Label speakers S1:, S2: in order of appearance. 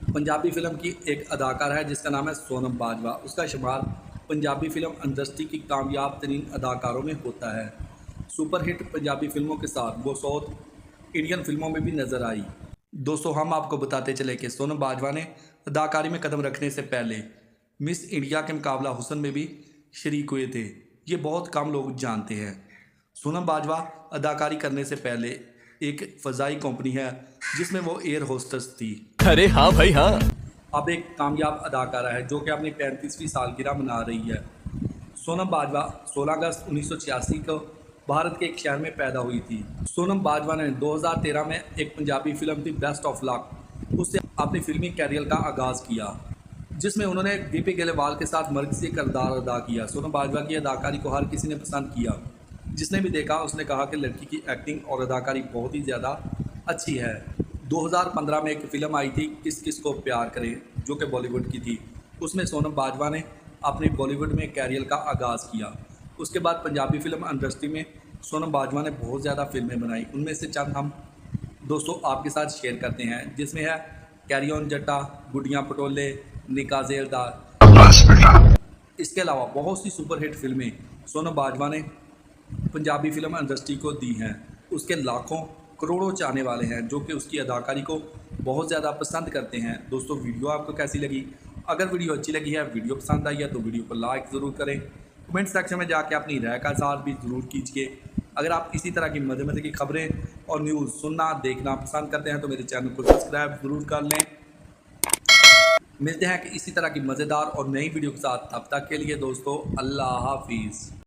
S1: Punjabi film की एक अदाकारा है जिसका नाम है सोनम बाजवा। उसका शुमार पंजाबी फ़िल्म इंडस्ट्री की कामयाब तरीन अदाकारों में होता है। सुपरहिट पंजाबी फ़िल्मों के साथ वो साउथ इंडियन फ़िल्मों में भी नज़र आई। दोस्तों, हम आपको बताते चले कि सोनम बाजवा ने अदाकारी में कदम रखने से पहले मिस इंडिया के मुकाबला हुसन में भी शरीक हुए थे। ये बहुत कम लोग जानते हैं। सोनम बाजवा अदाकारी करने से पहले एक फ़ज़ाई कंपनी है जिसमें वो एयर होस्टेस थी।
S2: अरे हाँ भाई हाँ।
S1: अब एक कामयाब अदाकारा है जो कि अपनी 35वीं सालगिरह मना रही है। सोनम बाजवा 16 अगस्त 1986 को भारत के एक शहर में पैदा हुई थी। सोनम बाजवा ने 2013 में एक पंजाबी फिल्म थी बेस्ट ऑफ लक, उससे अपनी फिल्मी कैरियर का आगाज़ किया, जिसमें उन्होंने वीपी ग्रेवाल के साथ मर्कज़ी किरदार अदा किया। सोनम बाजवा की अदाकारी को हर किसी ने पसंद किया। जिसने भी देखा उसने कहा कि लड़की की एक्टिंग और अदाकारी बहुत ही ज़्यादा अच्छी है। 2015 में एक फ़िल्म आई थी किस किस को प्यार करें, जो कि बॉलीवुड की थी। उसमें सोनम बाजवा ने अपनी बॉलीवुड में कैरियर का आगाज़ किया। उसके बाद पंजाबी फ़िल्म इंडस्ट्री में सोनम बाजवा ने बहुत ज़्यादा फिल्में बनाई। उनमें से चंद हम दोस्तों आपके साथ शेयर करते हैं, जिसमें है कैरी ऑन जट्टा, गुड्डियाँ पटोले, निकाह ज़ेरदार। इसके अलावा बहुत सी सुपरहिट फिल्में सोनम बाजवा ने पंजाबी फ़िल्म इंडस्ट्री को दी हैं। उसके लाखों करोड़ों चाहने वाले हैं जो कि उसकी अदाकारी को बहुत ज़्यादा पसंद करते हैं। दोस्तों, वीडियो आपको कैसी लगी? अगर वीडियो अच्छी लगी है, वीडियो पसंद आई है तो वीडियो को लाइक ज़रूर करें। कमेंट सेक्शन में जाके अपनी राय का इज़हार भी ज़रूर कीजिए। अगर आप इसी तरह की मज़े मज़े की खबरें और न्यूज़ सुनना देखना पसंद करते हैं तो मेरे चैनल को सब्सक्राइब ज़रूर कर लें। मिलते हैं कि इसी तरह की मज़ेदार और नई वीडियो के साथ। तब तक के लिए दोस्तों, अल्लाह हाफिज़।